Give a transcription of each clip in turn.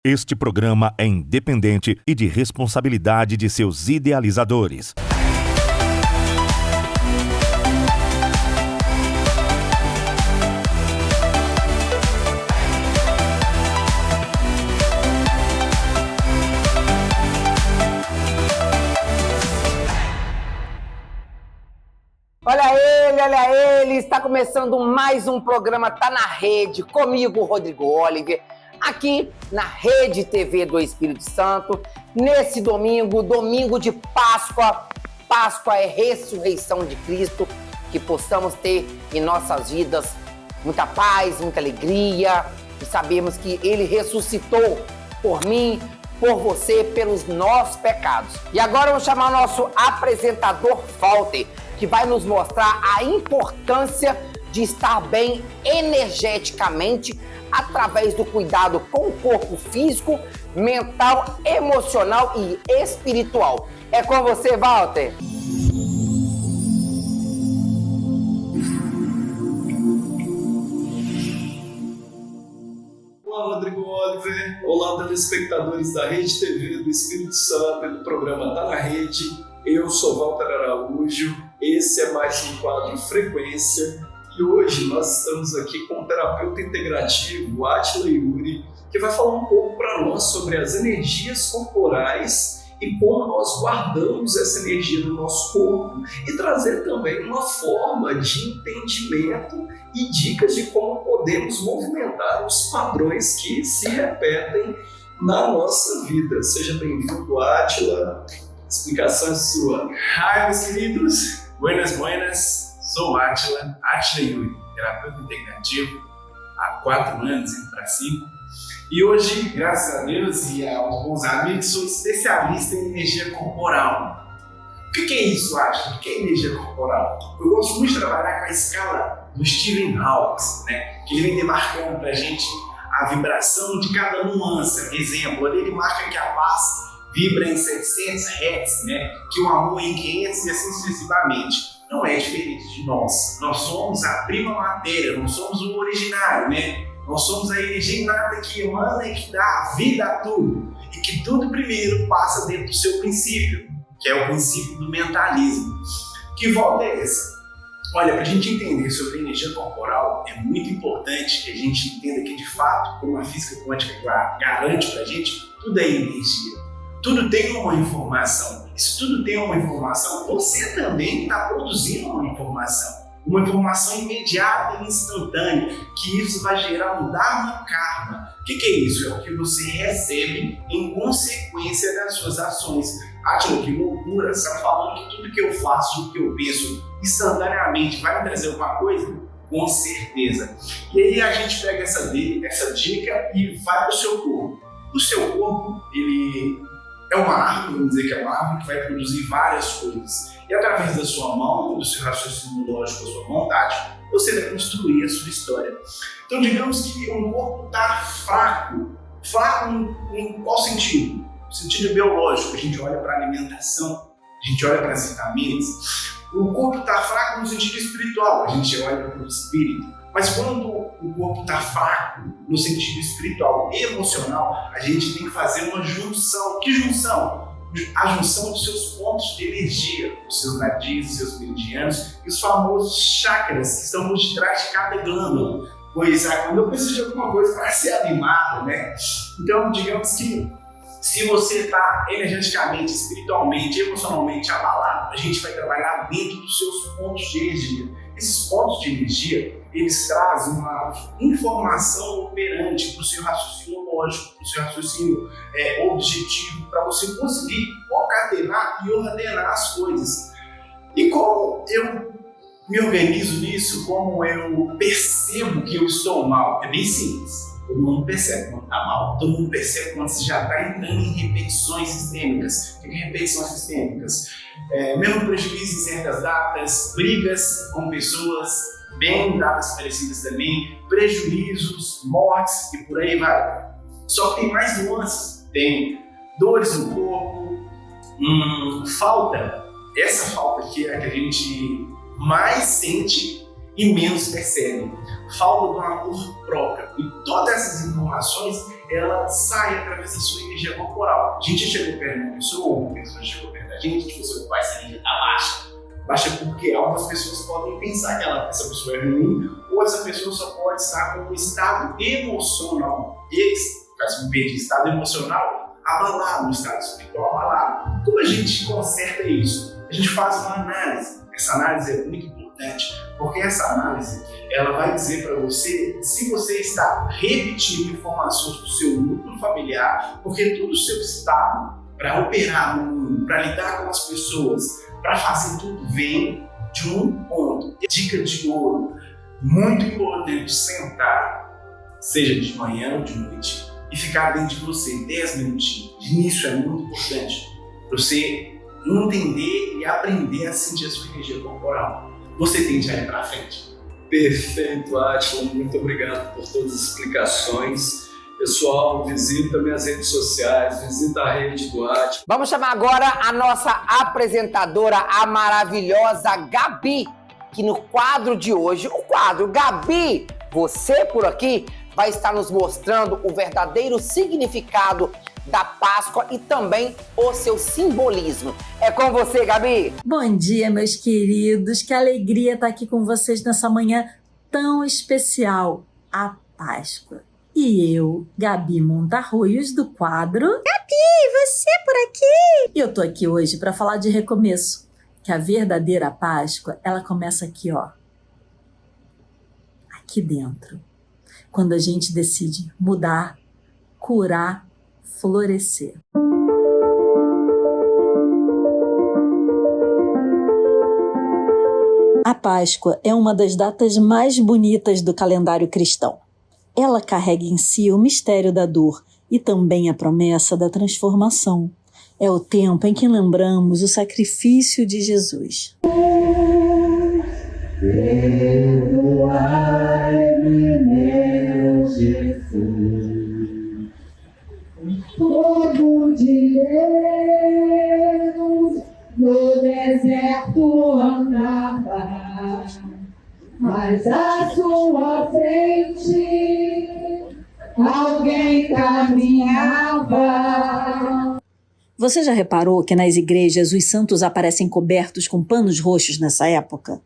Este programa é independente e de responsabilidade de seus idealizadores. Olha ele, está começando mais um programa Tá na Rede, comigo, Rodrigo Oliver, aqui na Rede TV do Espírito Santo, nesse domingo de Páscoa. Páscoa é ressurreição de Cristo, que possamos ter em nossas vidas muita paz, muita alegria, e sabemos que Ele ressuscitou por mim, por você, pelos nossos pecados. E agora eu vou chamar o nosso apresentador Walter, que vai nos mostrar a importância de estar bem energeticamente através do cuidado com o corpo físico, mental, emocional e espiritual. É com você, Walter. Olá, Rodrigo Oliver. Olá, telespectadores da Rede TV do Espírito Santo e do programa Tá na Rede. Eu sou Walter Araújo, esse é mais um quadro Frequência e hoje nós estamos aqui com o terapeuta integrativo Átila Yuri, que vai falar um pouco para nós sobre as energias corporais e como nós guardamos essa energia no nosso corpo e trazer também uma forma de entendimento e dicas de como podemos movimentar os padrões que se repetem na nossa vida. Seja bem-vindo, Átila. Explicação é sua. Hi, meus queridos. Buenas. Sou Átila Yuri, terapeuta integrativo há 4 anos, indo para 5. E hoje, graças a Deus e aos bons amigos, sou especialista em energia corporal. O que é isso, Átila? O que é energia corporal? Eu gosto muito de trabalhar com a escala do Stephen Hawking, né? Que ele vem demarcando para a gente a vibração de cada nuance. Exemplo, ele marca que a paz vibra em 700 Hz, né? Que o amor em 500 e assim sucessivamente. Não é diferente de nós. Nós somos a prima matéria, nós somos o originário, né? Nós somos a energia inata que emana e que dá vida a tudo. E que tudo primeiro passa dentro do seu princípio, que é o princípio do mentalismo. Que volta é essa? Olha, para a gente entender sobre a energia corporal, é muito importante que a gente entenda que, de fato, como a física quântica garante para a gente, tudo é energia. Tudo tem uma informação. Se tudo tem uma informação, você também está produzindo uma informação imediata e instantânea, que isso vai gerar um Dharma Karma. O que é isso? É o que você recebe em consequência das suas ações. Átila, que loucura! Você está falando que tudo que eu faço, tudo que eu penso instantaneamente vai me trazer alguma coisa? Com certeza. E aí a gente pega essa dica e vai para o seu corpo. O seu corpo, ele é uma árvore, vamos dizer que é uma árvore que vai produzir várias coisas. E através da sua mão, do seu raciocínio lógico, da sua vontade, você vai construir a sua história. Então, digamos que um corpo está fraco. Fraco em qual sentido? No sentido biológico. A gente olha para a alimentação, a gente olha para as vitaminas. O corpo está fraco no sentido espiritual, a gente olha para o espírito. Mas quando o corpo está fraco no sentido espiritual e emocional, a gente tem que fazer uma junção. Que junção? A junção dos seus pontos de energia, os seus nadis, os seus meridianos e os famosos chakras que estão por detrás de cada glândula. Pois quando eu preciso de alguma coisa para ser animado, né? Então, digamos que se você está energeticamente, espiritualmente, emocionalmente abalado, a gente vai trabalhar dentro dos seus pontos de energia. Esses pontos de energia, eles trazem uma informação operante para o seu raciocínio lógico, para o seu raciocínio objetivo, para você conseguir concatenar e ordenar as coisas. E como eu me organizo nisso, como eu percebo que eu estou mal? É bem simples. Todo mundo percebe quando está mal. Todo mundo percebe quando você já está entrando em repetições sistêmicas. O que é repetições sistêmicas? Mesmo prejuízo em certas datas, brigas com pessoas, bem datas parecidas também, prejuízos, mortes e por aí vai. Só que tem mais nuances. Tem dores no corpo, falta. Essa falta aqui é a que a gente mais sente e menos percebe. Falta do amor próprio. E todas essas informações, ela sai através da sua energia corporal. A gente chegou perto de uma pessoa, ou uma pessoa chegou perto da gente, tipo assim, essa energia está baixa. Baixa porque algumas pessoas podem pensar que essa pessoa é ruim, ou essa pessoa só pode estar com um estado emocional. No caso, me perdi, estado emocional abalado, um estado espiritual abalado. Como a gente conserta isso? A gente faz uma análise. Essa análise é muito importante, porque essa análise ela vai dizer para você se você está repetindo informações do seu núcleo familiar, porque todo o seu estado para operar no mundo, para lidar com as pessoas, para fazer tudo vem de um ponto. Dica de ouro, muito importante sentar, seja de manhã ou de noite, e ficar dentro de você 10 minutinhos. De início é muito importante para você entender e aprender a sentir a sua energia corporal. Você tende a ir para frente. Perfeito, Átila. Muito obrigado por todas as explicações. Pessoal, visita minhas redes sociais, visita a rede do Átila. Vamos chamar agora a nossa apresentadora, a maravilhosa Gabi, que no quadro de hoje, o quadro Gabi, você por aqui, vai estar nos mostrando o verdadeiro significado da Páscoa e também o seu simbolismo. É com você, Gabi! Bom dia, meus queridos. Que alegria estar aqui com vocês nessa manhã tão especial, a Páscoa. E eu, Gabi Montarroios, do quadro... Gabi, você por aqui? E eu tô aqui hoje para falar de recomeço. Que a verdadeira Páscoa, ela começa aqui, ó. Aqui dentro. Quando a gente decide mudar, curar, florescer. A Páscoa é uma das datas mais bonitas do calendário cristão. Ela carrega em si o mistério da dor e também a promessa da transformação. É o tempo em que lembramos o sacrifício de Jesus. Perdoai-me, meu Jesus, fogo de Deus, no deserto andava, mas à sua frente alguém caminhava. Você já reparou que nas igrejas os santos aparecem cobertos com panos roxos nessa época?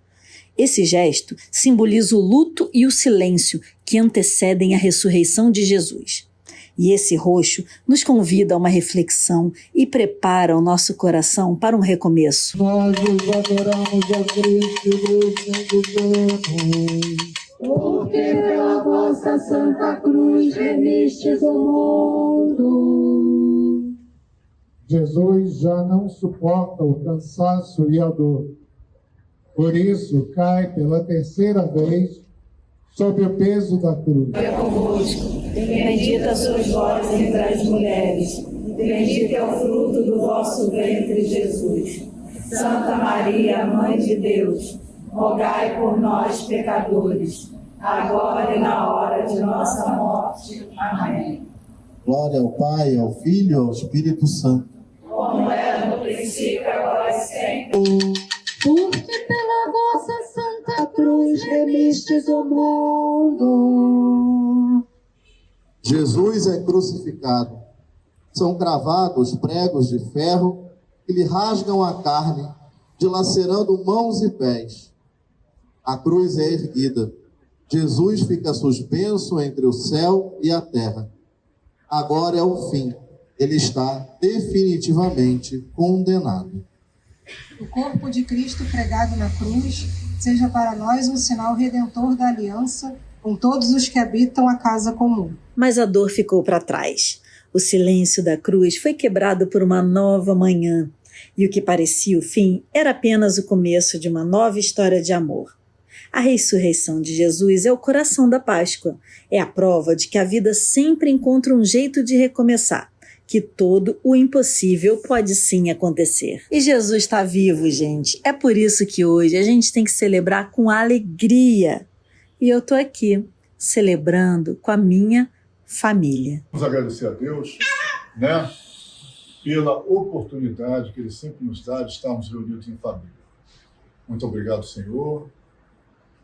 Esse gesto simboliza o luto e o silêncio que antecedem a ressurreição de Jesus. E esse roxo nos convida a uma reflexão e prepara o nosso coração para um recomeço. Nós os adoramos, ó Cristo, Deus Santo, porque pela vossa santa cruz remistes o mundo. Jesus já não suporta o cansaço e a dor. Por isso, cai pela terceira vez sob o peso da cruz. É convosco, bendita sois vós entre as mulheres, bendito é o fruto do vosso ventre, Jesus. Santa Maria, Mãe de Deus, rogai por nós, pecadores, agora e na hora de nossa morte. Amém. Glória ao Pai, ao Filho e ao Espírito Santo. Como era no princípio, agora e sempre. Porque pela vossa santa cruz remistes o mundo. Jesus é crucificado. São cravados pregos de ferro que lhe rasgam a carne, dilacerando mãos e pés. A cruz é erguida. Jesus fica suspenso entre o céu e a terra. Agora é o fim. Ele está definitivamente condenado. O corpo de Cristo pregado na cruz seja para nós um sinal redentor da aliança com todos os que habitam a casa comum. Mas a dor ficou para trás. O silêncio da cruz foi quebrado por uma nova manhã. E o que parecia o fim era apenas o começo de uma nova história de amor. A ressurreição de Jesus é o coração da Páscoa. É a prova de que a vida sempre encontra um jeito de recomeçar. Que todo o impossível pode sim acontecer. E Jesus está vivo, gente. É por isso que hoje a gente tem que celebrar com alegria. E eu tô aqui, celebrando com a minha família. Vamos agradecer a Deus, né, pela oportunidade que Ele sempre nos dá de estarmos reunidos em família. Muito obrigado, Senhor,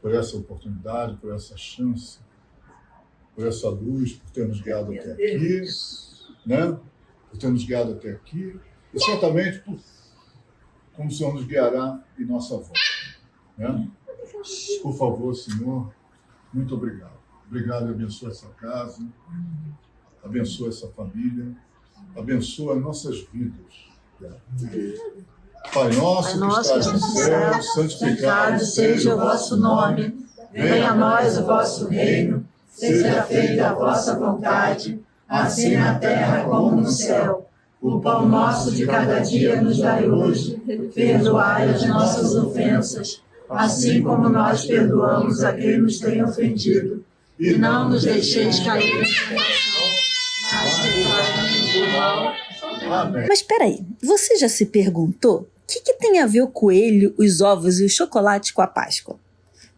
por essa oportunidade, por essa chance, por essa luz, por ter nos guiado até aqui, né? Por ter nos guiado até aqui, e certamente como o Senhor nos guiará em nossa volta. Né? Por favor, Senhor, muito obrigado. Obrigado e abençoa essa casa, abençoa essa família, abençoa nossas vidas. Pai nosso que estás no céu, santificado seja o vosso nome. Venha a nós o vosso reino, seja feita a vossa vontade, assim na terra como no céu. O pão nosso de cada dia nos dai hoje, perdoai as nossas ofensas, assim como nós perdoamos a quem nos tem ofendido. E não nos deixeis cair em tentação, mas livrai-nos do mal. Amém. Mas peraí, você já se perguntou o que tem a ver o coelho, os ovos e o chocolate com a Páscoa?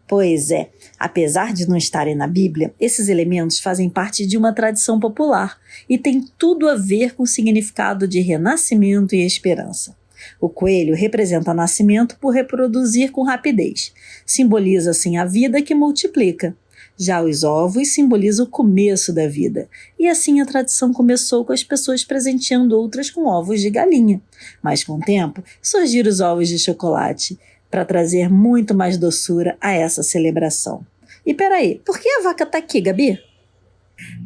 Pois é, apesar de não estarem na Bíblia, esses elementos fazem parte de uma tradição popular e têm tudo a ver com o significado de renascimento e esperança. O coelho representa nascimento por reproduzir com rapidez. Simboliza, assim, a vida que multiplica. Já os ovos simbolizam o começo da vida. E assim a tradição começou com as pessoas presenteando outras com ovos de galinha. Mas com o tempo, surgiram os ovos de chocolate, para trazer muito mais doçura a essa celebração. E peraí, por que a vaca tá aqui, Gabi?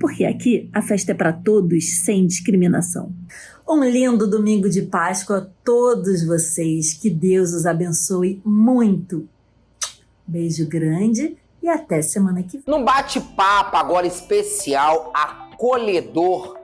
Porque aqui a festa é para todos, sem discriminação. Um lindo domingo de Páscoa a todos vocês. Que Deus os abençoe muito. Beijo grande e até semana que vem. Num bate-papo agora especial, acolhedor,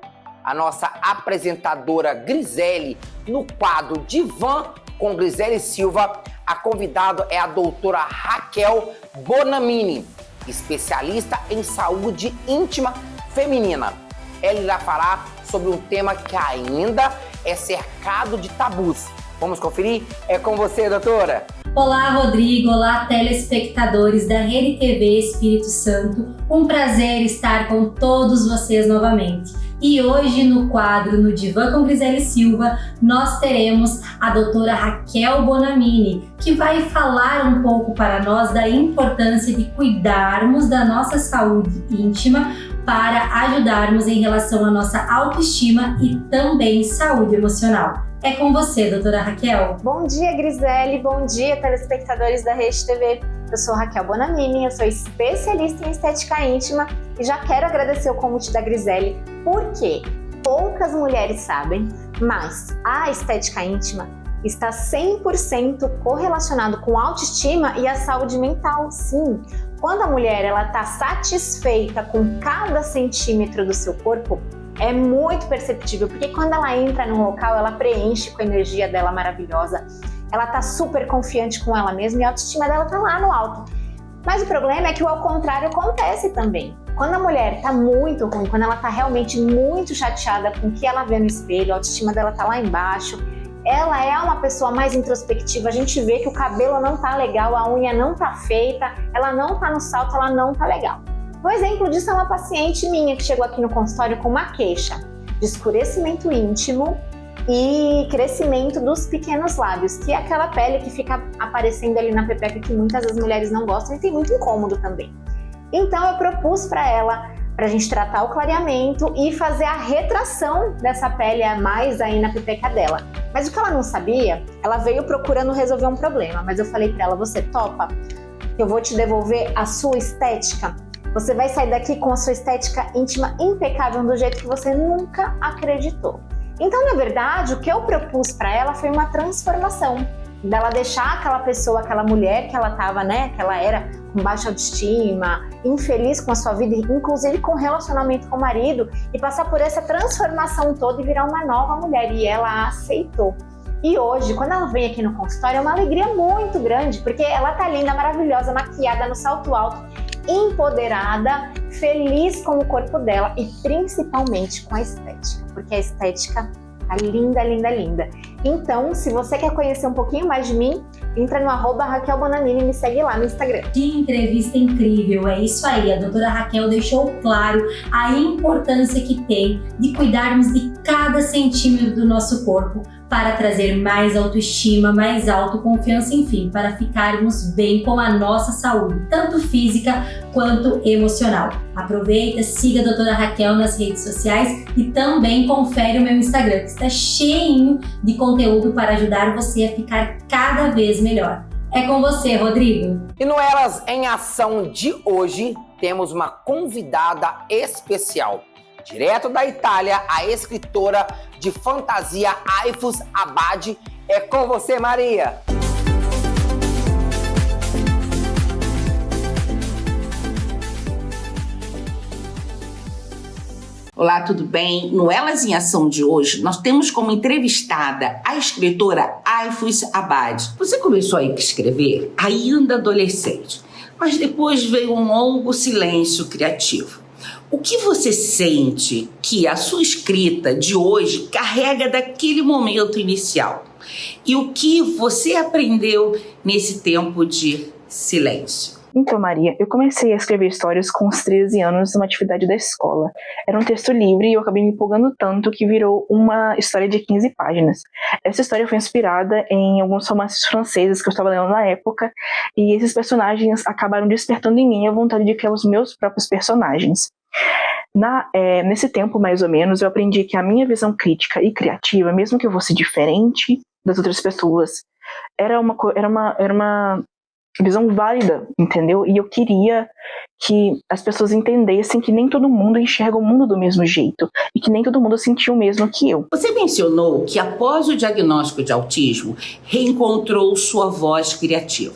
a nossa apresentadora Grisele, no quadro Divã com Grisele Silva, a convidada é a doutora Raquel Bonamini, especialista em saúde íntima feminina. Ela irá falar sobre um tema que ainda é cercado de tabus. Vamos conferir? É com você, doutora. Olá, Rodrigo. Olá, telespectadores da Rede TV Espírito Santo. Um prazer estar com todos vocês novamente. E hoje, no quadro No Divã com Grisele Silva, nós teremos a doutora Raquel Bonamini, que vai falar um pouco para nós da importância de cuidarmos da nossa saúde íntima para ajudarmos em relação à nossa autoestima e também saúde emocional. É com você, doutora Raquel. Bom dia, Grisele. Bom dia, telespectadores da Rede TV. Eu sou Raquel Bonamini, eu sou especialista em estética íntima e já quero agradecer o convite da Grisele, porque poucas mulheres sabem, mas a estética íntima está 100% correlacionado com a autoestima e a saúde mental, sim. Quando a mulher está satisfeita com cada centímetro do seu corpo, é muito perceptível, porque quando ela entra num local, ela preenche com a energia dela maravilhosa, ela tá super confiante com ela mesma e a autoestima dela tá lá no alto. Mas o problema é que o ao contrário acontece também. Quando a mulher tá muito ruim, quando ela tá realmente muito chateada com o que ela vê no espelho, a autoestima dela tá lá embaixo, ela é uma pessoa mais introspectiva, a gente vê que o cabelo não tá legal, a unha não tá feita, ela não tá no salto, ela não tá legal. Um exemplo disso é uma paciente minha que chegou aqui no consultório com uma queixa de escurecimento íntimo e crescimento dos pequenos lábios, que é aquela pele que fica aparecendo ali na pepeca que muitas das mulheres não gostam e tem muito incômodo também. Então eu propus para ela, para a gente tratar o clareamento e fazer a retração dessa pele a mais aí na pepeca dela. Mas o que ela não sabia, ela veio procurando resolver um problema, mas eu falei para ela, você topa? Eu vou te devolver a sua estética? Você vai sair daqui com a sua estética íntima impecável do jeito que você nunca acreditou. Então, na verdade, o que eu propus para ela foi uma transformação, dela deixar aquela pessoa, aquela mulher que ela estava, né, que ela era com baixa autoestima, infeliz com a sua vida, inclusive com relacionamento com o marido, e passar por essa transformação toda e virar uma nova mulher, e ela aceitou. E hoje, quando ela vem aqui no consultório, é uma alegria muito grande, porque ela tá linda, maravilhosa, maquiada no salto alto, empoderada, feliz com o corpo dela e principalmente com a estética, porque a estética tá linda, linda, linda. Então, se você quer conhecer um pouquinho mais de mim, entra no @Raquel Bonamini e me segue lá no Instagram. Que entrevista incrível, é isso aí, a doutora Raquel deixou claro a importância que tem de cuidarmos de cada centímetro do nosso corpo para trazer mais autoestima, mais autoconfiança, enfim, para ficarmos bem com a nossa saúde, tanto física quanto emocional. Aproveita, siga a doutora Raquel nas redes sociais e também confere o meu Instagram, que está cheinho de conteúdo para ajudar você a ficar cada vez melhor. É com você, Rodrigo. E no Elas em Ação de hoje, temos uma convidada especial. Direto da Itália, a escritora de fantasia Aifus Abad. É com você, Maria. Olá, tudo bem? No Elas em Ação de hoje, nós temos como entrevistada a escritora Aifus Abad. Você começou a escrever ainda adolescente, mas depois veio um longo silêncio criativo. O que você sente que a sua escrita de hoje carrega daquele momento inicial? E o que você aprendeu nesse tempo de silêncio? Então, Maria, eu comecei a escrever histórias com uns 13 anos numa atividade da escola. Era um texto livre e eu acabei me empolgando tanto que virou uma história de 15 páginas. Essa história foi inspirada em alguns romances franceses que eu estava lendo na época, e esses personagens acabaram despertando em mim a vontade de criar os meus próprios personagens. Nesse tempo, mais ou menos, eu aprendi que a minha visão crítica e criativa, mesmo que eu fosse diferente das outras pessoas, era uma visão válida, entendeu? E eu queria que as pessoas entendessem que nem todo mundo enxerga o mundo do mesmo jeito e que nem todo mundo sentiu o mesmo que eu. Você mencionou que após o diagnóstico de autismo, reencontrou sua voz criativa.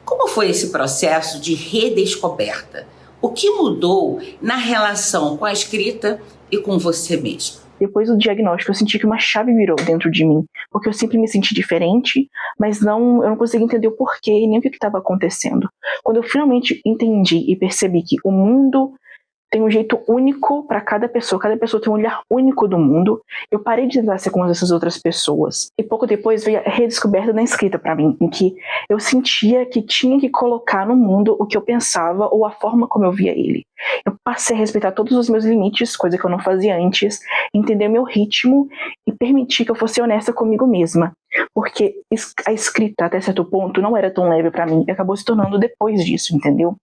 Como foi esse processo de redescoberta? O que mudou na relação com a escrita e com você mesmo? Depois do diagnóstico, eu senti que uma chave virou dentro de mim, porque eu sempre me senti diferente, mas eu não conseguia entender o porquê e nem o que estava acontecendo. Quando eu finalmente entendi e percebi que o mundo tem um jeito único para cada pessoa tem um olhar único do mundo, eu parei de tentar ser como essas outras pessoas. E pouco depois veio a redescoberta da escrita para mim, em que eu sentia que tinha que colocar no mundo o que eu pensava ou a forma como eu via ele. Eu passei a respeitar todos os meus limites, coisa que eu não fazia antes, entender meu ritmo e permitir que eu fosse honesta comigo mesma. Porque a escrita, até certo ponto, não era tão leve para mim e acabou se tornando depois disso, entendeu?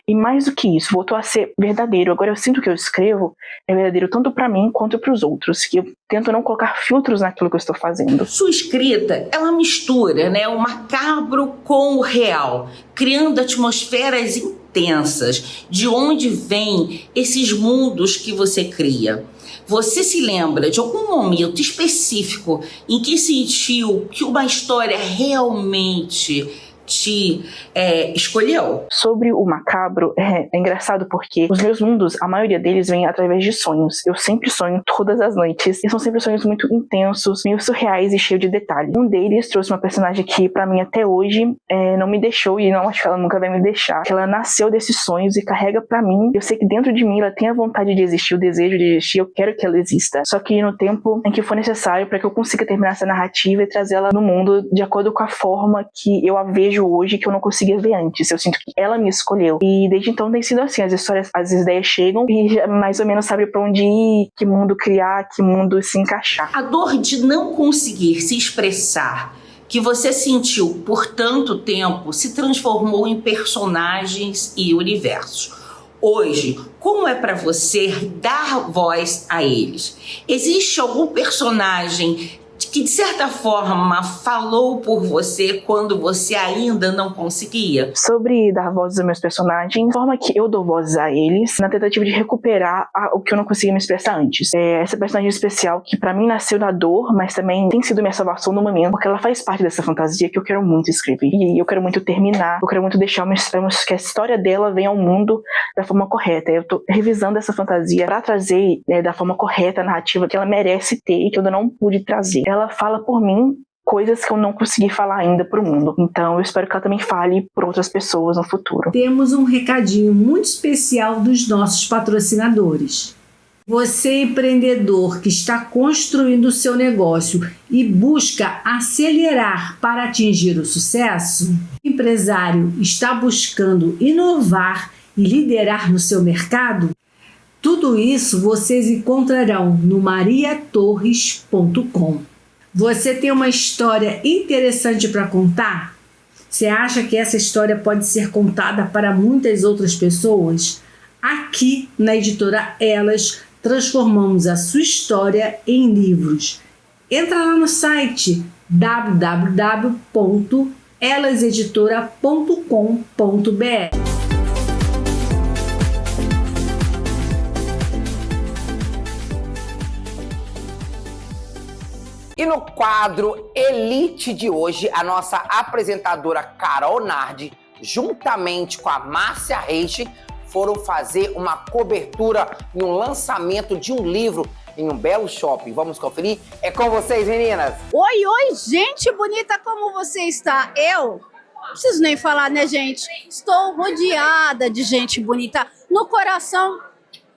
E mais do que isso, voltou a ser verdadeiro. Agora eu sinto que eu escrevo é verdadeiro tanto para mim quanto para os outros, que eu tento não colocar filtros naquilo que eu estou fazendo. Sua escrita, ela mistura, o macabro com o real, criando atmosferas intensas. De onde vêm esses mundos que você cria? Você se lembra de algum momento específico em que sentiu que uma história realmente te escolheu? Sobre o macabro, é engraçado porque os meus mundos, a maioria deles vem através de sonhos. Eu sempre sonho todas as noites e são sempre sonhos muito intensos, meio surreais e cheios de detalhes. Um deles trouxe uma personagem que pra mim até hoje não me deixou e não acho que ela nunca vai me deixar. Ela nasceu desses sonhos e carrega pra mim. Eu sei que dentro de mim ela tem a vontade de existir, o desejo de existir, eu quero que ela exista. Só que no tempo em que for necessário para que eu consiga terminar essa narrativa e trazer ela no mundo de acordo com a forma que eu a vejo hoje, que eu não conseguia ver antes. Eu sinto que ela me escolheu. E desde então tem sido assim, as ideias chegam e já mais ou menos sabe pra onde ir, que mundo criar, que mundo se encaixar. A dor de não conseguir se expressar que você sentiu por tanto tempo se transformou em personagens e universos. Hoje, como é para você dar voz a eles? Existe algum personagem que de certa forma falou por você quando você ainda não conseguia? Sobre dar voz aos meus personagens, a forma que eu dou voz a eles, na tentativa de recuperar o que eu não conseguia me expressar antes. Essa personagem especial que pra mim nasceu da dor, mas também tem sido minha salvação no momento, porque ela faz parte dessa fantasia que eu quero muito escrever. E eu quero muito terminar, eu quero muito deixar que a história dela venha ao mundo da forma correta. Eu tô revisando essa fantasia pra trazer da forma correta a narrativa que ela merece ter e que eu ainda não pude trazer. Ela fala por mim coisas que eu não consegui falar ainda pro mundo. Então eu espero que ela também fale por outras pessoas no futuro. Temos um recadinho muito especial dos nossos patrocinadores. Você, empreendedor que está construindo o seu negócio e busca acelerar para atingir o sucesso, o empresário está buscando inovar e liderar no seu mercado? Tudo isso vocês encontrarão no mariatorres.com. Você tem uma história interessante para contar? Você acha que essa história pode ser contada para muitas outras pessoas? Aqui na editora Elas, transformamos a sua história em livros. Entra lá no site www.elaseditora.com.br. E no quadro Elite de hoje, a nossa apresentadora Carol Nardi, juntamente com a Márcia Reich, foram fazer uma cobertura e um lançamento de um livro em um belo shopping. Vamos conferir? É com vocês, meninas! Oi, gente bonita, como você está? Eu? Não preciso nem falar, né, gente? Estou rodeada de gente bonita no coração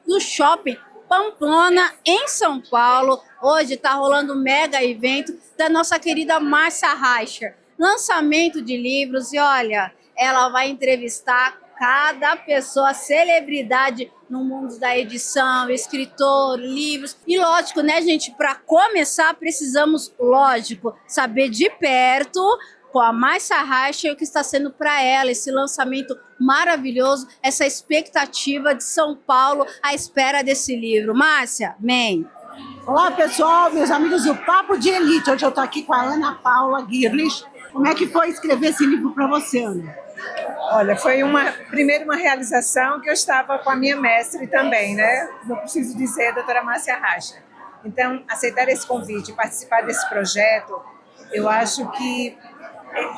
do shopping Pamplona, em São Paulo. Hoje está rolando um mega evento da nossa querida Márcia Reich. Lançamento de livros e olha, ela vai entrevistar cada pessoa, celebridade no mundo da edição, escritor, livros. E lógico, né, gente, para começar precisamos, lógico, saber de perto com a Márcia Reich o que está sendo para ela esse lançamento maravilhoso, essa expectativa de São Paulo à espera desse livro. Márcia, vem! Olá, pessoal, meus amigos do Papo de Elite. Hoje eu estou aqui com a Ana Paula Girlich. Como é que foi escrever esse livro para você, Ana? Olha, foi primeiro uma realização que eu estava com a minha mestre também, né? Não preciso dizer, a doutora Márcia Reich. Então, aceitar esse convite, participar desse projeto, eu acho que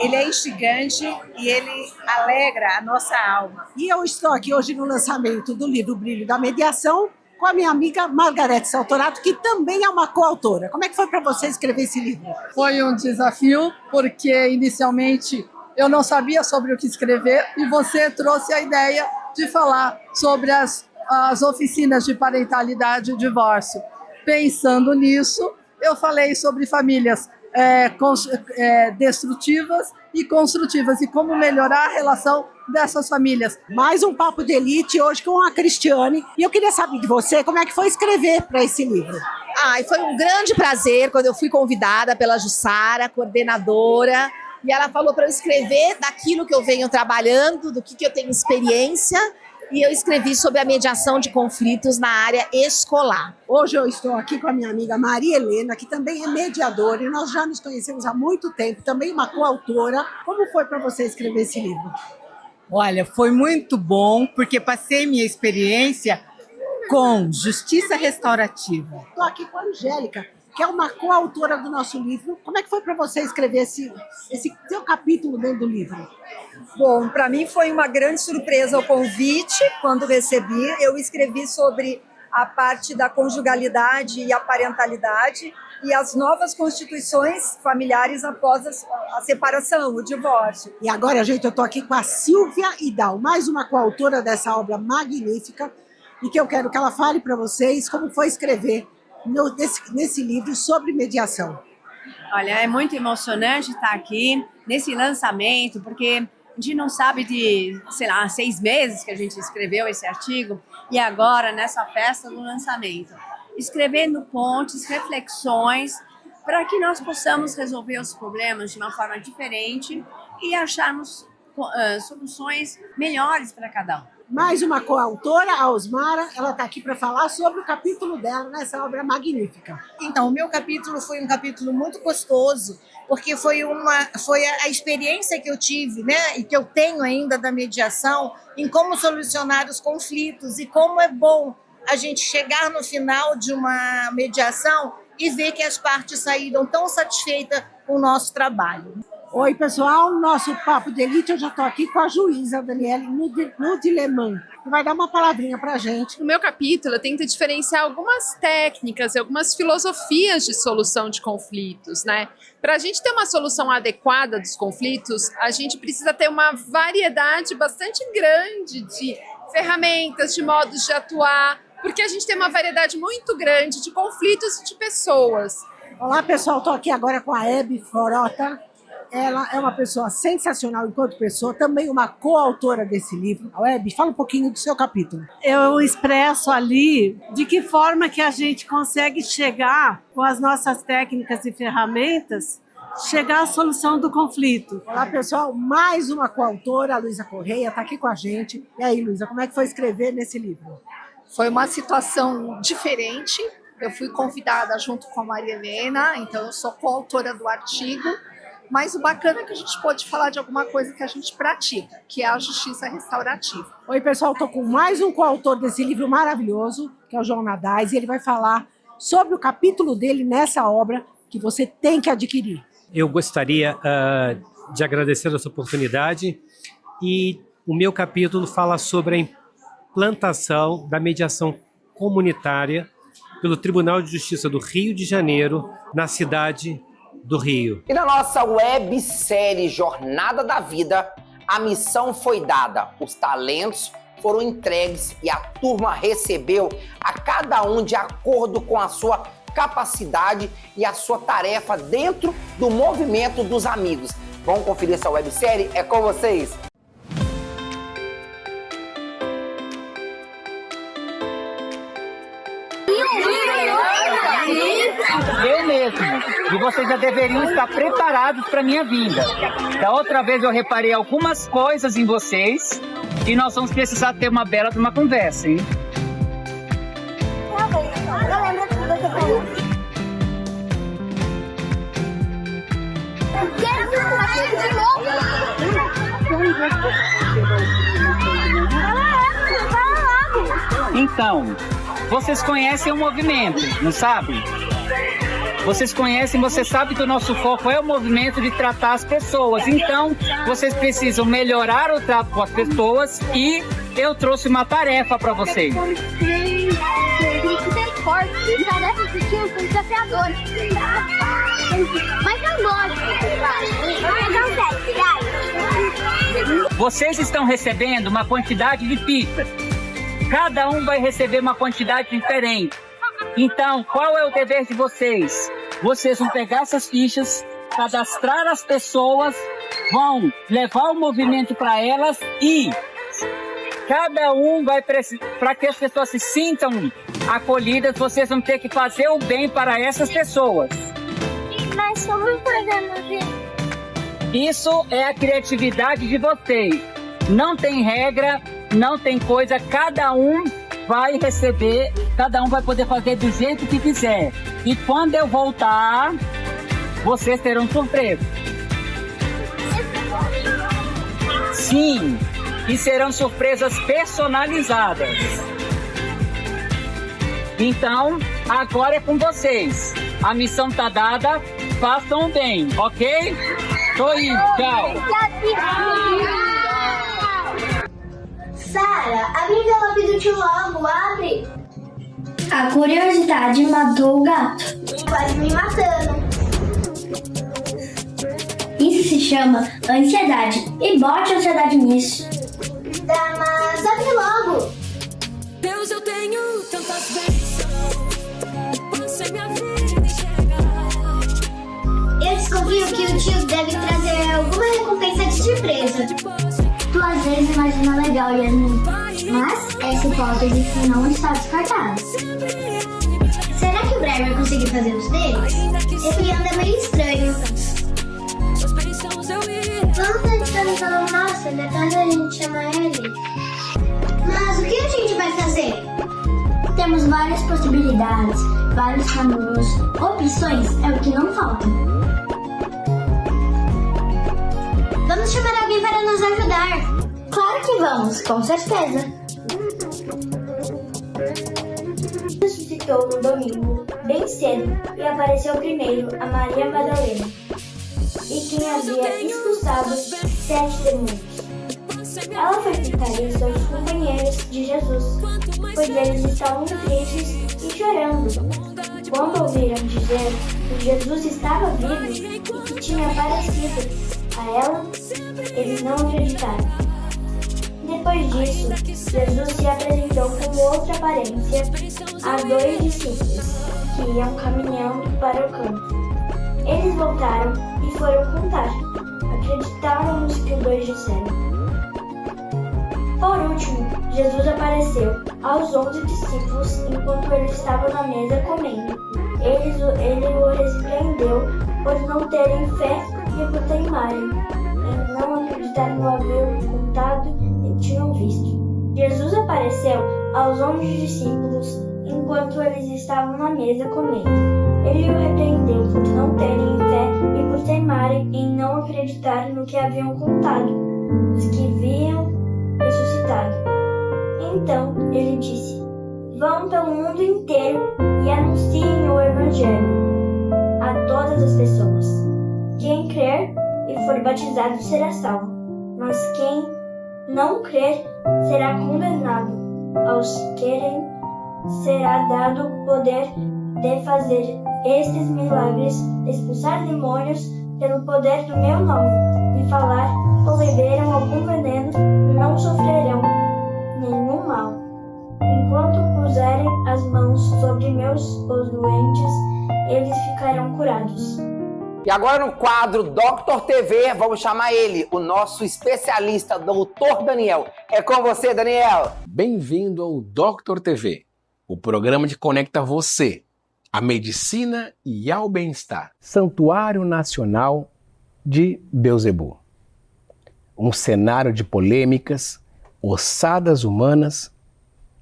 ele é instigante e ele alegra a nossa alma. E eu estou aqui hoje no lançamento do livro Brilho da Mediação com a minha amiga Margarete Saltorato, que também é uma coautora. Como é que foi para você escrever esse livro? Foi um desafio, porque inicialmente eu não sabia sobre o que escrever e você trouxe a ideia de falar sobre as oficinas de parentalidade e divórcio. Pensando nisso, eu falei sobre famílias destrutivas e construtivas e como melhorar a relação dessas famílias. Mais um Papo de Elite hoje com a Cristiane. E eu queria saber de você como é que foi escrever para esse livro. E foi um grande prazer quando eu fui convidada pela Jussara, coordenadora, e ela falou para eu escrever daquilo que eu venho trabalhando, do que eu tenho experiência, e eu escrevi sobre a mediação de conflitos na área escolar. Hoje eu estou aqui com a minha amiga Maria Helena, que também é mediadora, e nós já nos conhecemos há muito tempo, também uma coautora. Como foi para você escrever esse livro? Olha, foi muito bom, porque passei minha experiência com justiça restaurativa. Estou aqui com a Angélica, que é uma coautora do nosso livro. Como é que foi para você escrever esse seu capítulo dentro do livro? Bom, para mim foi uma grande surpresa o convite. Quando recebi, eu escrevi sobre a parte da conjugalidade e a parentalidade e as novas constituições familiares após a separação, o divórcio. E agora, gente, eu estou aqui com a Silvia Idal, mais uma coautora dessa obra magnífica, e que eu quero que ela fale para vocês como foi escrever nesse livro sobre mediação. Olha, é muito emocionante estar aqui nesse lançamento, porque a gente não sabe de, 6 meses que a gente escreveu esse artigo, e agora nessa festa do lançamento. Escrevendo pontes, reflexões, para que nós possamos resolver os problemas de uma forma diferente e acharmos soluções melhores para cada um. Mais uma coautora, a Osmara, ela está aqui para falar sobre o capítulo dela nessa obra magnífica. Então, o meu capítulo foi um capítulo muito gostoso, porque foi a experiência que eu tive, né, e que eu tenho ainda da mediação, em como solucionar os conflitos e como é bom a gente chegar no final de uma mediação e ver que as partes saíram tão satisfeitas com o nosso trabalho. Oi, pessoal, nosso Papo de Elite, eu já estou aqui com a juíza Daniele Nudileman, que vai dar uma palavrinha para a gente. No meu capítulo, eu tento diferenciar algumas técnicas, algumas filosofias de solução de conflitos, né? Para a gente ter uma solução adequada dos conflitos, a gente precisa ter uma variedade bastante grande de ferramentas, de modos de atuar, porque a gente tem uma variedade muito grande de conflitos e de pessoas. Olá, pessoal, estou aqui agora com a Hebe Forota, ela é uma pessoa sensacional enquanto pessoa, também uma coautora desse livro. A Web, fala um pouquinho do seu capítulo. Eu expresso ali de que forma que a gente consegue chegar, com as nossas técnicas e ferramentas, chegar à solução do conflito. Olá, pessoal. Mais uma coautora, a Luísa Correia, está aqui com a gente. E aí, Luísa, como é que foi escrever nesse livro? Foi uma situação diferente. Eu fui convidada junto com a Maria Helena, então eu sou coautora do artigo, mas o bacana é que a gente pode falar de alguma coisa que a gente pratica, que é a justiça restaurativa. Oi, pessoal, estou com mais um coautor desse livro maravilhoso, que é o João Nadais, e ele vai falar sobre o capítulo dele nessa obra que você tem que adquirir. Eu gostaria de agradecer essa oportunidade, e o meu capítulo fala sobre a implantação da mediação comunitária pelo Tribunal de Justiça do Rio de Janeiro, na cidade do Rio. E na nossa websérie Jornada da Vida, a missão foi dada, os talentos foram entregues e a turma recebeu a cada um de acordo com a sua capacidade e a sua tarefa dentro do movimento dos amigos. Vamos conferir essa websérie? É com vocês! Eu mesmo. E vocês já deveriam estar preparados para minha vinda. Da outra vez eu reparei algumas coisas em vocês e nós vamos precisar ter uma bela de uma conversa, hein? Então, vocês conhecem o movimento, não sabem? Vocês conhecem, você sabe que o nosso foco é o movimento de tratar as pessoas. Então, vocês precisam melhorar o trato com as pessoas e eu trouxe uma tarefa para vocês. Tarefas do time são desafiadoras. Mas é lógico. Vocês estão recebendo uma quantidade de pistas. Cada um vai receber uma quantidade diferente. Então, qual é o dever de vocês? Vocês vão pegar essas fichas, cadastrar as pessoas, vão levar o movimento para elas e cada um vai precisar, para que as pessoas se sintam acolhidas, vocês vão ter que fazer o bem para essas pessoas. Mas como podemos ver? Isso é a criatividade de vocês. Não tem regra, não tem coisa, cada um vai receber, cada um vai poder fazer do jeito que quiser. E quando eu voltar, vocês terão surpresa. Sim, e serão surpresas personalizadas. Então, agora é com vocês. A missão tá dada, façam bem, ok? Tô indo, tchau. Sara, abre o envelope do tio logo, abre. A curiosidade matou o gato. Quase me matando. Isso se chama ansiedade. E bote ansiedade nisso. Tá, mas abre logo. Deus, eu tenho tantas bênçãos. Passei minha vida e chegar. Eu descobri que o tio deve trazer alguma recompensa de surpresa. Tu às vezes imagina legal, Yasmin, mas essa hipótese não está descartada. Será que o Brian vai conseguir fazer os deles? Ele anda meio estranho. Vamos tentar no salão nosso, depois a gente chama ele. Mas o que a gente vai fazer? Temos várias possibilidades, vários caminhos, opções é o que não falta. Vamos chamar alguém para nos ajudar. Claro que vamos, com certeza. Ressuscitou no domingo, bem cedo, e apareceu primeiro a Maria Madalena, e quem havia expulsado 7 demônios. Ela foi ficar em seus companheiros de Jesus, pois eles estavam tristes e chorando. Quando ouviram dizer que Jesus estava vivo e que tinha aparecido a ela, eles não acreditaram. Depois disso, Jesus se apresentou com outra aparência a 2 discípulos que iam caminhando para o campo. Eles voltaram e foram contar acreditaram no que os dois disseram. Por último, Jesus apareceu aos 11 discípulos enquanto ele estava na mesa comendo. Ele o repreendeu por não terem fé e por teimarem em não acreditar no haver contado e tinham visto. Jesus apareceu aos 11 discípulos enquanto eles estavam na mesa comendo. Ele o repreendeu por não terem fé e por teimarem em não acreditar no que haviam contado, os que viam ressuscitado. Então ele disse: vão pelo mundo inteiro e anunciem o Evangelho a todas as pessoas. Quem crer e for batizado será salvo, mas quem não crer será condenado. Aos que crerem será dado o poder de fazer estes milagres, expulsar demônios pelo poder do meu nome, e falar ou beberam algum veneno, não sofrerão nenhum mal. Enquanto puserem as mãos sobre os doentes, eles ficarão curados. E agora no quadro Dr. TV, vamos chamar ele, o nosso especialista, Dr. Daniel. É com você, Daniel. Bem-vindo ao Dr. TV, o programa que conecta você à medicina e ao bem-estar. Santuário Nacional de Beelzebub. Um cenário de polêmicas, ossadas humanas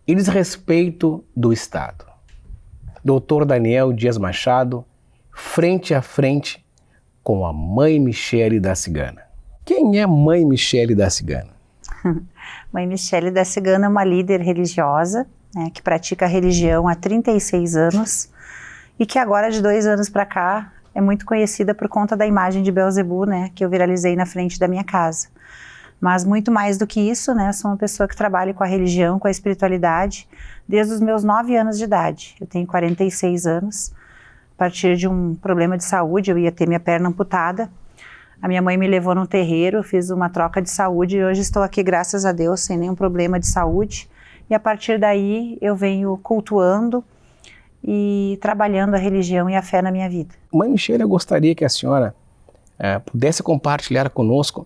e desrespeito do Estado. Dr. Daniel Dias Machado, frente a frente com a Mãe Michele da Cigana. Quem é Mãe Michele da Cigana? Mãe Michele da Cigana é uma líder religiosa, né, que pratica a religião há 36 anos e que agora, de 2 anos para cá, é muito conhecida por conta da imagem de Beelzebub, né, que eu viralizei na frente da minha casa. Mas muito mais do que isso, né, eu sou uma pessoa que trabalha com a religião, com a espiritualidade, desde os meus 9 anos de idade. Eu tenho 46 anos. A partir de um problema de saúde, eu ia ter minha perna amputada. A minha mãe me levou num terreiro, fiz uma troca de saúde e hoje estou aqui, graças a Deus, sem nenhum problema de saúde. E a partir daí eu venho cultuando e trabalhando a religião e a fé na minha vida. Mãe Michele, eu gostaria que a senhora pudesse compartilhar conosco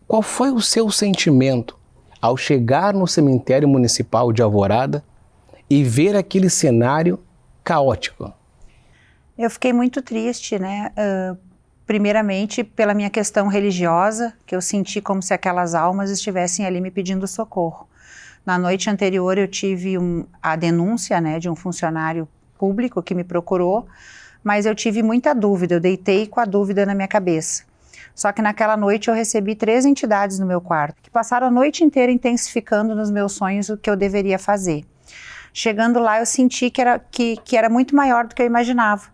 qual foi o seu sentimento ao chegar no cemitério municipal de Alvorada e ver aquele cenário caótico. Eu fiquei muito triste, né? Primeiramente pela minha questão religiosa, que eu senti como se aquelas almas estivessem ali me pedindo socorro. Na noite anterior eu tive a denúncia, né, de um funcionário público que me procurou, mas eu tive muita dúvida, eu deitei com a dúvida na minha cabeça. Só que naquela noite eu recebi 3 entidades no meu quarto, que passaram a noite inteira intensificando nos meus sonhos o que eu deveria fazer. Chegando lá eu senti que era muito maior do que eu imaginava.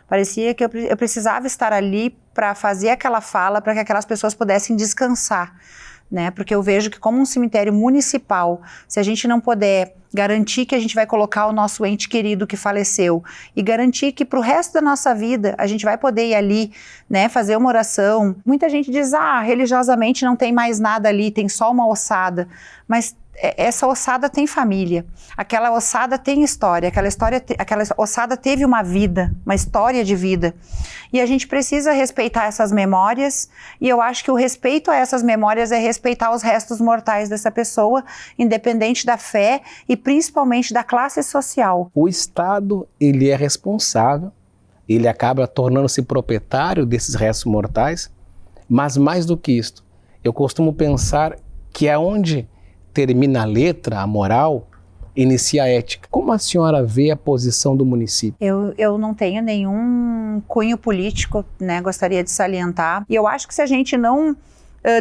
Parecia que eu precisava estar ali para fazer aquela fala, para que aquelas pessoas pudessem descansar, né? Porque eu vejo que como um cemitério municipal, se a gente não puder garantir que a gente vai colocar o nosso ente querido que faleceu e garantir que para o resto da nossa vida a gente vai poder ir ali, né, fazer uma oração. Muita gente diz, religiosamente não tem mais nada ali, tem só uma ossada, mas essa ossada tem família, aquela ossada tem história, aquela ossada teve uma vida, uma história de vida. E a gente precisa respeitar essas memórias, e eu acho que o respeito a essas memórias é respeitar os restos mortais dessa pessoa, independente da fé e principalmente da classe social. O Estado, ele é responsável, ele acaba tornando-se proprietário desses restos mortais, mas mais do que isso, eu costumo pensar que é onde termina a letra, a moral, inicia a ética. Como a senhora vê a posição do município? Eu não tenho nenhum cunho político, né? Gostaria de salientar. E eu acho que se a gente não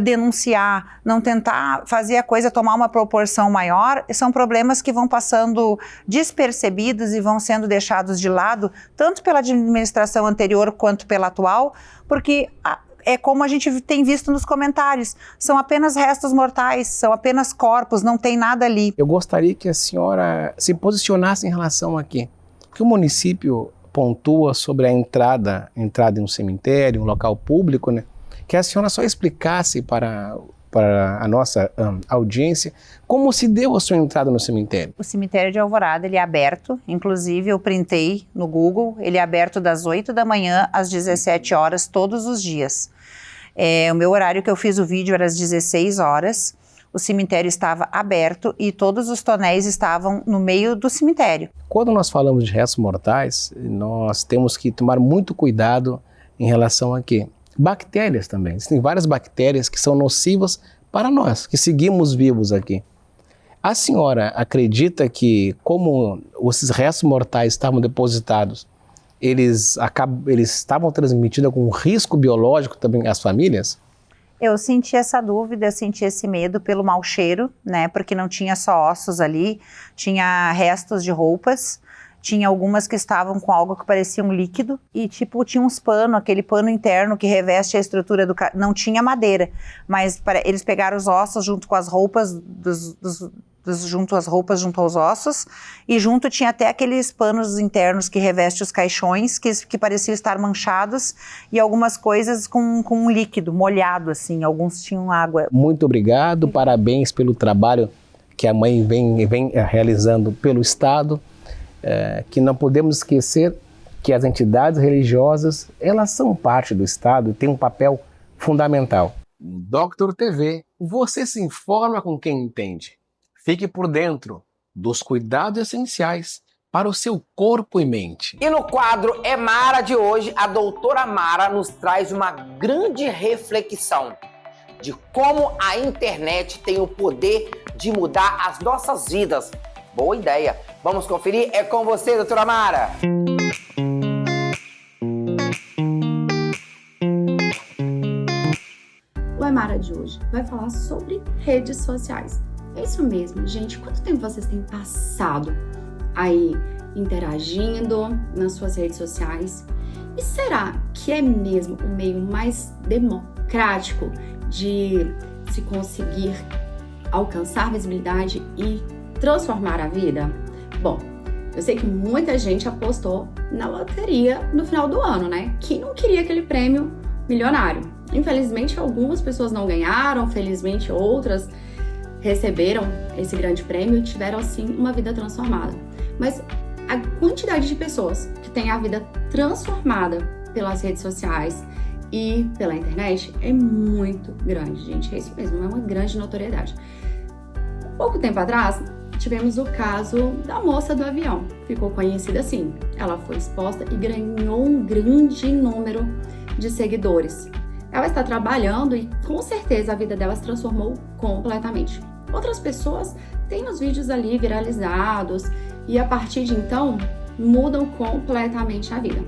denunciar, não tentar fazer a coisa tomar uma proporção maior, são problemas que vão passando despercebidos e vão sendo deixados de lado, tanto pela administração anterior quanto pela atual, porque é como a gente tem visto nos comentários, são apenas restos mortais, são apenas corpos, não tem nada ali. Eu gostaria que a senhora se posicionasse em relação a quê? Porque o município pontua sobre a entrada em um cemitério, um local público, né? Que a senhora só explicasse para a nossa audiência como se deu a sua entrada no cemitério. O cemitério de Alvorada, ele é aberto, inclusive eu printei no Google, ele é aberto das 8 da manhã às 17 horas todos os dias. O meu horário que eu fiz o vídeo era às 16 horas, o cemitério estava aberto e todos os tonéis estavam no meio do cemitério. Quando nós falamos de restos mortais, nós temos que tomar muito cuidado em relação a quê? Bactérias também. Existem várias bactérias que são nocivas para nós, que seguimos vivos aqui. A senhora acredita que, como esses restos mortais estavam depositados, eles estavam transmitindo algum risco biológico também às famílias? Eu senti essa dúvida, eu senti esse medo pelo mau cheiro, né? Porque não tinha só ossos ali, tinha restos de roupas, tinha algumas que estavam com algo que parecia um líquido e tipo tinha uns panos, aquele pano interno que reveste a estrutura do... Não tinha madeira, mas eles pegaram os ossos junto com as roupas junto aos ossos, e junto tinha até aqueles panos internos que revestem os caixões, que pareciam estar manchados, e algumas coisas com um líquido molhado, assim, alguns tinham água. Muito obrigado, parabéns pelo trabalho que a mãe vem realizando pelo Estado, que não podemos esquecer que as entidades religiosas, elas são parte do Estado e têm um papel fundamental. Dr. TV, você se informa com quem entende. Fique por dentro dos cuidados essenciais para o seu corpo e mente. E no quadro É Mara de hoje, a doutora Mara nos traz uma grande reflexão de como a internet tem o poder de mudar as nossas vidas. Boa ideia! Vamos conferir? É com você, doutora Mara! O É Mara de hoje vai falar sobre redes sociais. É isso mesmo, gente. Quanto tempo vocês têm passado aí interagindo nas suas redes sociais? E será que é mesmo o meio mais democrático de se conseguir alcançar visibilidade e transformar a vida? Bom, eu sei que muita gente apostou na loteria no final do ano, né? Quem não queria aquele prêmio milionário? Infelizmente, algumas pessoas não ganharam, felizmente outras receberam esse grande prêmio e tiveram, assim, uma vida transformada. Mas a quantidade de pessoas que têm a vida transformada pelas redes sociais e pela internet é muito grande, gente. É isso mesmo, é uma grande notoriedade. Pouco tempo atrás, tivemos o caso da moça do avião. Ficou conhecida assim. Ela foi exposta e ganhou um grande número de seguidores. Ela está trabalhando e, com certeza, a vida dela se transformou completamente. Outras pessoas têm os vídeos ali viralizados e, a partir de então, mudam completamente a vida.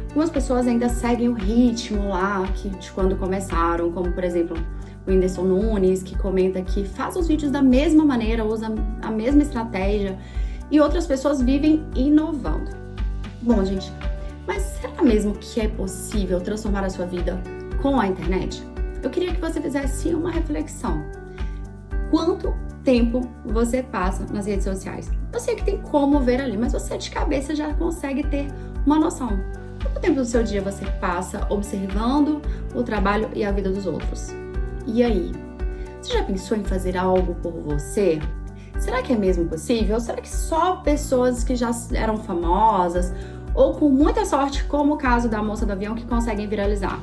Algumas pessoas ainda seguem o ritmo lá de quando começaram, como, por exemplo, o Whindersson Nunes, que comenta que faz os vídeos da mesma maneira, usa a mesma estratégia, e outras pessoas vivem inovando. Bom, gente, mas será mesmo que é possível transformar a sua vida com a internet? Eu queria que você fizesse uma reflexão. Quanto tempo você passa nas redes sociais? Eu sei que tem como ver ali, mas você de cabeça já consegue ter uma noção. Quanto tempo do seu dia você passa observando o trabalho e a vida dos outros? E aí? Você já pensou em fazer algo por você? Será que é mesmo possível? Ou será que só pessoas que já eram famosas ou com muita sorte, como o caso da moça do avião, que conseguem viralizar?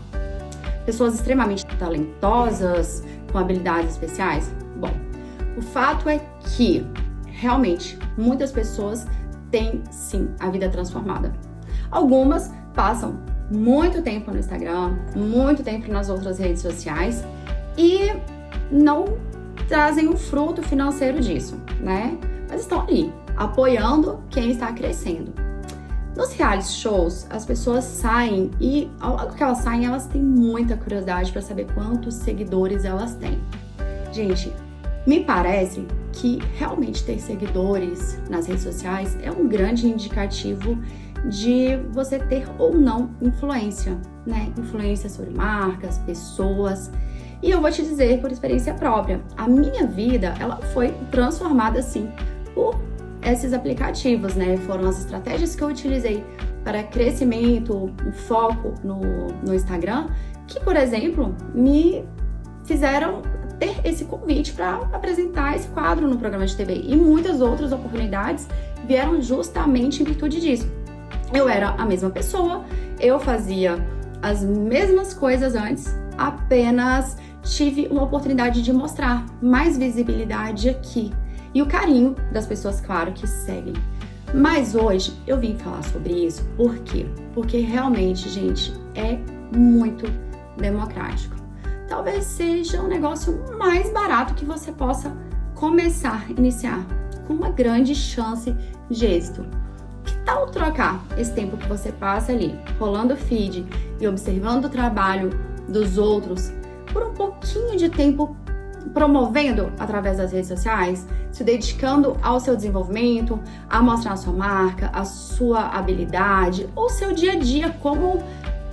Pessoas extremamente talentosas, com habilidades especiais? Bom, o fato é que, realmente, muitas pessoas têm, sim, a vida transformada. Algumas passam muito tempo no Instagram, muito tempo nas outras redes sociais e não trazem um fruto financeiro disso, né? Mas estão ali, apoiando quem está crescendo. Nos reality shows, as pessoas saem e, ao longo que elas saem, elas têm muita curiosidade para saber quantos seguidores elas têm. Gente, me parece que realmente ter seguidores nas redes sociais é um grande indicativo de você ter ou não influência, né? Influência sobre marcas, pessoas. E eu vou te dizer por experiência própria, a minha vida, ela foi transformada, assim, por esses aplicativos, né? Foram as estratégias que eu utilizei para crescimento, o foco no Instagram, que, por exemplo, me fizeram ter esse convite para apresentar esse quadro no programa de TV. E muitas outras oportunidades vieram justamente em virtude disso. Eu era a mesma pessoa, eu fazia as mesmas coisas antes, apenas tive uma oportunidade de mostrar mais visibilidade aqui. E o carinho das pessoas, claro, que seguem. Mas hoje eu vim falar sobre isso, por quê? Porque realmente, gente, é muito democrático. Talvez seja um negócio mais barato que você possa começar, iniciar, com uma grande chance de êxito. Que tal trocar esse tempo que você passa ali, rolando o feed e observando o trabalho dos outros, por um pouquinho de tempo promovendo através das redes sociais, se dedicando ao seu desenvolvimento, a mostrar a sua marca, a sua habilidade, ou seu dia a dia, como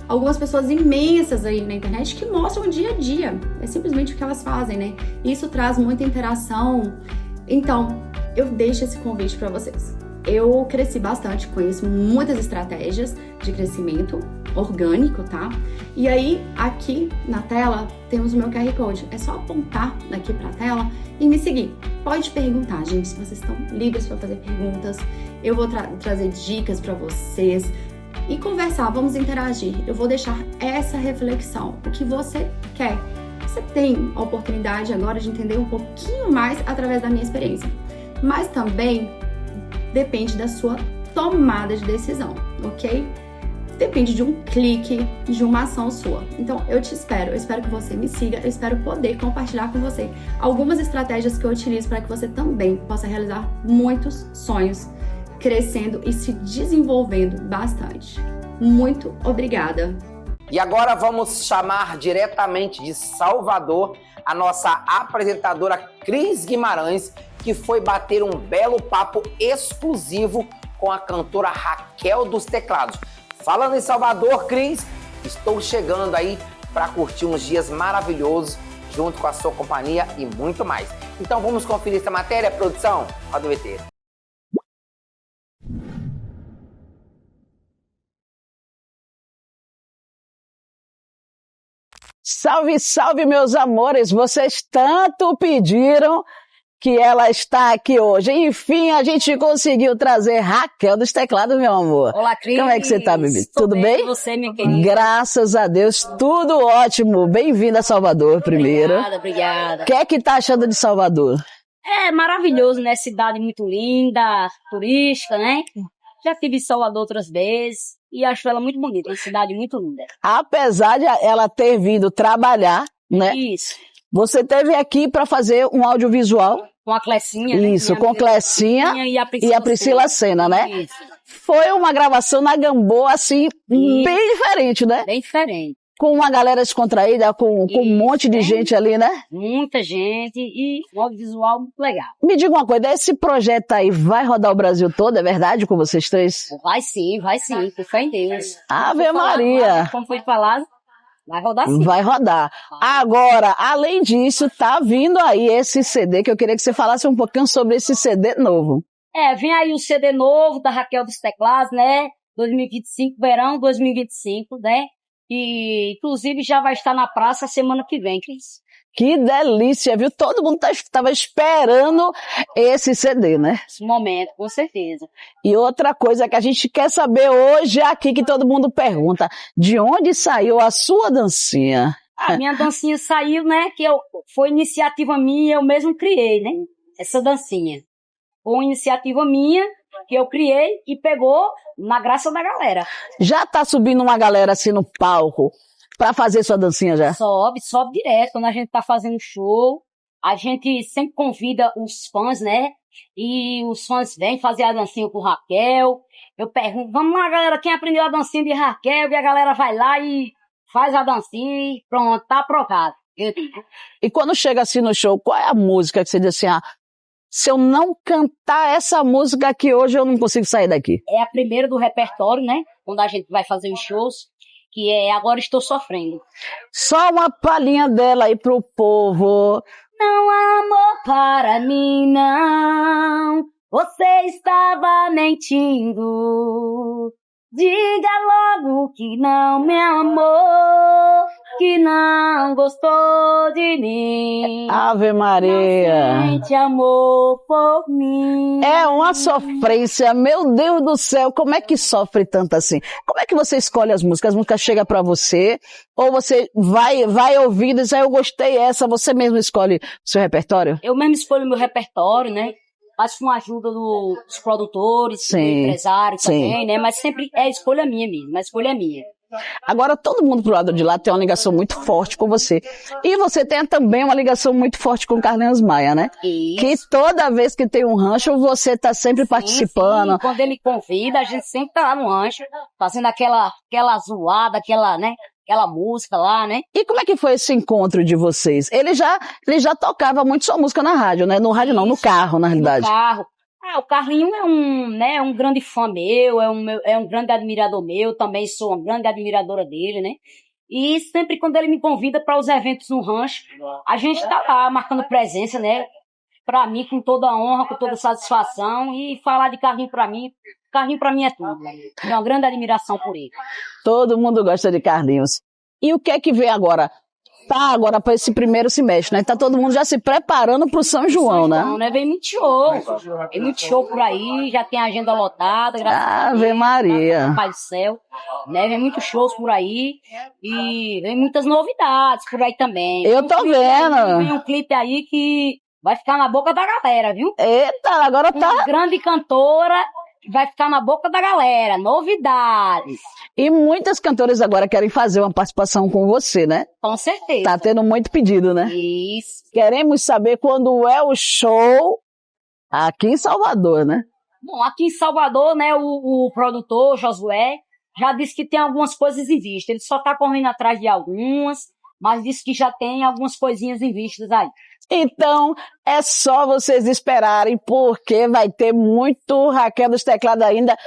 algumas pessoas imensas aí na internet que mostram o dia a dia. É simplesmente o que elas fazem, né? Isso traz muita interação. Então, eu deixo esse convite para vocês. Eu cresci bastante, conheço muitas estratégias de crescimento orgânico, tá? E aí, aqui na tela, temos o meu QR Code. É só apontar daqui pra tela e me seguir. Pode perguntar, gente, se vocês estão livres para fazer perguntas. Eu vou trazer dicas para vocês e conversar, vamos interagir. Eu vou deixar essa reflexão. O que você quer? Você tem a oportunidade agora de entender um pouquinho mais através da minha experiência. Mas também depende da sua tomada de decisão, ok? Depende de um clique, de uma ação sua. Então, eu espero que você me siga, eu espero poder compartilhar com você algumas estratégias que eu utilizo para que você também possa realizar muitos sonhos, crescendo e se desenvolvendo bastante. Muito obrigada! E agora vamos chamar diretamente de Salvador a nossa apresentadora Cris Guimarães, que foi bater um belo papo exclusivo com a cantora Raquel dos Teclados. Falando em Salvador, Cris, estou chegando aí para curtir uns dias maravilhosos junto com a sua companhia e muito mais. Então vamos conferir essa matéria, produção? Roda o VT. Salve, salve, meus amores! Vocês tanto pediram que ela está aqui hoje. Enfim, a gente conseguiu trazer Raquel dos Teclados, meu amor. Olá, Cris. Como é que você tá, bebê? Tudo bem? E você, minha querida? Graças a Deus, tudo ótimo. Bem-vinda a Salvador, primeiro. Obrigada. O que é que tá achando de Salvador? É maravilhoso, né? Cidade muito linda, turística, né? Já estive em Salvador outras vezes e acho ela muito bonita, uma cidade muito linda. Apesar de ela ter vindo trabalhar, né? Isso. Você esteve aqui para fazer um audiovisual. Com a Clecinha. Isso, né? com a Clecinha e a Priscila Sena, né? Isso. Foi uma gravação na Gamboa, assim, bem diferente, né? Bem diferente. Com uma galera descontraída, com um monte de gente ali, né? Muita gente e um audiovisual muito legal. Me diga uma coisa, esse projeto aí vai rodar o Brasil todo, é verdade, com vocês três? Vai sim, por fé em Deus. Ave Maria! Como foi falado, vai rodar sim. Vai rodar. Agora, além disso, tá vindo aí esse CD, que eu queria que você falasse um pouquinho sobre esse CD novo. Vem aí o CD novo da Raquel dos Teclados, né? 2025, verão 2025, né? E, inclusive, já vai estar na praça semana que vem, Cris. Que delícia, viu? Todo mundo estava esperando esse CD, né? Esse momento, com certeza. E outra coisa que a gente quer saber hoje é aqui que todo mundo pergunta, de onde saiu a sua dancinha? A minha dancinha saiu, né? Foi iniciativa minha, eu mesmo criei, né? Essa dancinha. Foi uma iniciativa minha que eu criei e pegou na graça da galera. Já tá subindo uma galera assim no palco pra fazer sua dancinha já? Sobe direto. Quando a gente tá fazendo show, a gente sempre convida os fãs, né? E os fãs vêm fazer a dancinha com Raquel. Eu pergunto, vamos lá, galera, quem aprendeu a dancinha de Raquel? E a galera vai lá e faz a dancinha e pronto, tá aprovado. E quando chega assim no show, qual é a música que você diz assim, se eu não cantar essa música aqui hoje, eu não consigo sair daqui? É a primeira do repertório, né? Quando a gente vai fazer os shows, que é Agora Estou Sofrendo. Só uma palhinha dela aí pro povo. Não há amor para mim, não. Você estava mentindo. Diga logo que não me amou, que que não gostou de mim. Ave Maria. Não sente amor por mim. É uma sofrência, meu Deus do céu, como é que sofre tanto assim? Como é que você escolhe as músicas? As músicas chegam pra você, ou você vai ouvir e diz, eu gostei essa, você mesmo escolhe o seu repertório? Eu mesmo escolho o meu repertório, né? Faço com a ajuda dos produtores, do empresário também, né? Mas sempre é escolha minha mesmo, a escolha é minha. Agora todo mundo pro lado de lá tem uma ligação muito forte com você. E você tem também uma ligação muito forte com o Carlinhos Maia, né? Isso. Que toda vez que tem um rancho, você tá sempre participando. Sim. Quando ele convida, a gente sempre tá lá no rancho, fazendo aquela zoada, aquela música lá, né? E como é que foi esse encontro de vocês? Ele já tocava muito sua música na rádio, né? No rádio não, no carro, na realidade. No carro. O Carlinho é um grande fã meu, é um grande admirador meu, também sou uma grande admiradora dele, né? E sempre quando ele me convida para os eventos no rancho, a gente tá lá marcando presença, né? Pra mim, com toda a honra, com toda a satisfação, e falar de Carlinho pra mim é tudo. Tenho uma grande admiração por ele. Todo mundo gosta de Carlinhos. E o que é que vem agora? Tá agora para esse primeiro semestre, né? Tá todo mundo já se preparando pro São João, né? Vem muito show por aí, já tem agenda lotada, graças a Deus. Ave Maria. Pai do céu, né? Vem muitos shows por aí e vem muitas novidades por aí também. Eu tô vendo. Vem um clipe aí que vai ficar na boca da galera, viu? Eita, agora tá... Uma grande cantora vai ficar na boca da galera, novidades. E muitas cantoras agora querem fazer uma participação com você, né? Com certeza. Tá tendo muito pedido, né? Isso. Queremos saber quando é o show aqui em Salvador, né? Bom, aqui em Salvador, né, o produtor, Josué, já disse que tem algumas coisas em vista. Ele só tá correndo atrás de algumas, mas disse que já tem algumas coisinhas em vistas aí. Então, é só vocês esperarem, porque vai ter muito Raquel dos Teclados ainda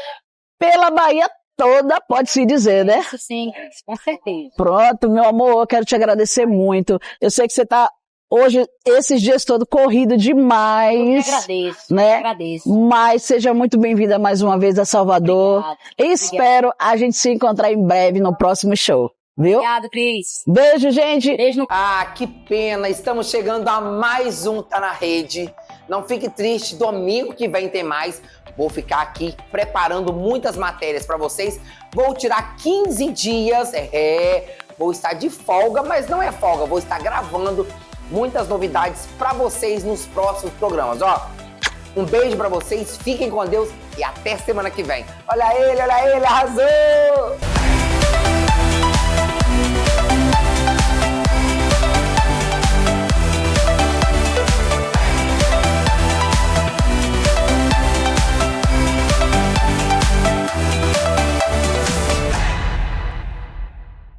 pela Bahia toda, pode-se dizer, né? Isso sim, com certeza. Pronto, meu amor, eu quero te agradecer muito. Eu sei que você tá hoje, esses dias todos, corrido demais. Eu agradeço, né? eu agradeço. Mas seja muito bem-vinda mais uma vez a Salvador. Obrigada. Espero a gente se encontrar em breve no próximo show. Viu? Obrigado, Cris. Beijo, gente. Beijo no... Ah, que pena. Estamos chegando a mais um Tá na Rede. Não fique triste, domingo que vem tem mais. Vou ficar aqui preparando muitas matérias para vocês. Vou tirar 15 dias. Vou estar de folga, mas não é folga. Vou estar gravando muitas novidades para vocês nos próximos programas. Ó, um beijo para vocês. Fiquem com Deus e até semana que vem. Olha ele, arrasou!